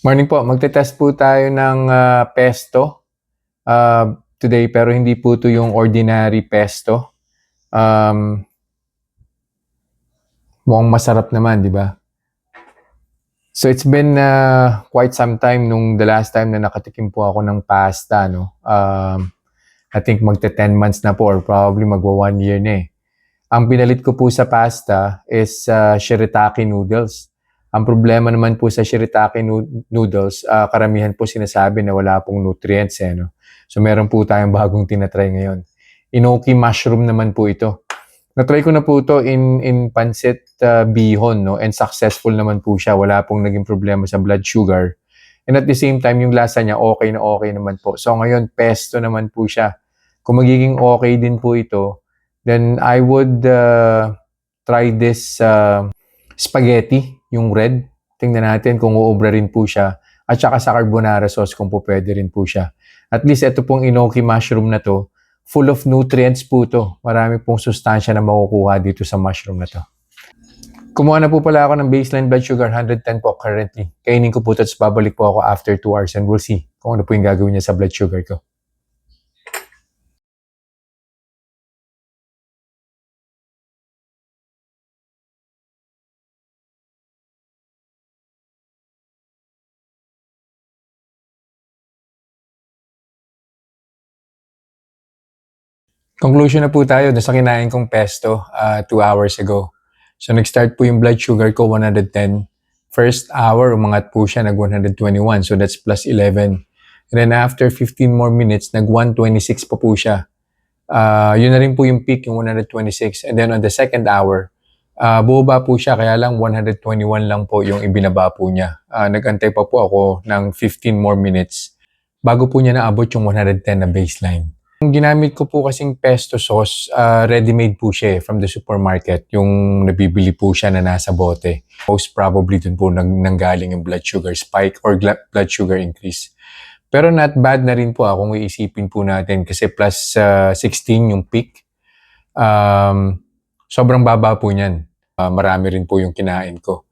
Morning po, magte-test po tayo ng pesto today pero hindi po ito yung ordinary pesto. Mukhang masarap naman, di ba? So it's been quite some time nung the last time na nakatikim po ako ng pasta, no? I think magte-10 months na po or probably magwa 1 year na eh. Ang pinalit ko po sa pasta is shirataki noodles. Ang problema naman po sa shirataki noodles, karamihan po sinasabi na wala pong nutrients eh, no? So meron po tayong bagong tinatry ngayon. Enoki mushroom naman po ito. Natry ko na po ito in pancit bihon, no? And successful naman po siya. Wala pong naging problema sa blood sugar. And at the same time, yung lasa niya okay na okay naman po. So ngayon, pesto naman po siya. Kung magiging okay din po ito, then I would try this spaghetti, yung red. Tingnan natin kung uubra rin po siya. At saka sa carbonara sauce kung po pwede rin po siya. At least ito pong enoki mushroom na to, full of nutrients po to. Marami pong sustansya na makukuha dito sa mushroom na to. Kumuha na po pala ako ng baseline blood sugar, 110 po currently. Kainin ko po ito at babalik po ako after 2 hours and we'll see kung ano po yung gagawin niya sa blood sugar ko. Conclusion na po tayo na sa kinain kong pesto 2 hours ago. So nag-start po yung blood sugar ko 110. First hour, umangat po siya nag 121. So that's plus 11. And then after 15 more minutes, nag 126 pa po siya. Yun na rin po yung peak, yung 126. And then on the second hour, bubaba po siya, kaya lang 121 lang po yung ibinaba po niya. Nag-antay pa po ako ng 15 more minutes bago po niya naabot yung 110 na baseline. Yung ginamit ko po kasing pesto sauce, ready-made po siya from the supermarket. Yung nabibili po siya na nasa bote. Most probably dun po nanggaling yung blood sugar spike or blood sugar increase. Pero not bad na rin po kung iisipin po natin kasi plus 16 yung peak. Sobrang baba po niyan. Marami rin po yung kinain ko.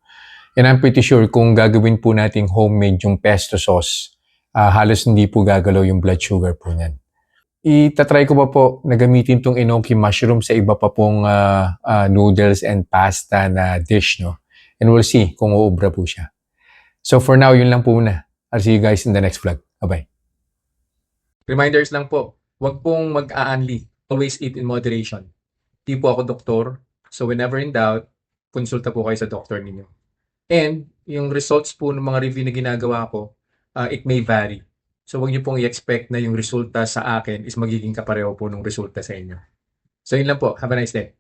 And I'm pretty sure kung gagawin po nating homemade yung pesto sauce, halos hindi po gagalaw yung blood sugar po niyan. Itatry ko pa po na gamitin tong enoki mushroom sa iba pa pong noodles and pasta na dish, no? And we'll see kung uubra po siya. So for now, yun lang po muna. I'll see you guys in the next vlog. Bye-bye. Reminders lang po, huwag pong mag-aanli. Always eat in moderation. Di po ako doktor, so whenever in doubt, konsulta po kayo sa doktor ninyo. And yung results po ng mga review na ginagawa ko, it may vary. So huwag niyo pong i-expect na yung resulta sa akin is magiging kapareho po ng resulta sa inyo. So yun lang po. Have a nice day.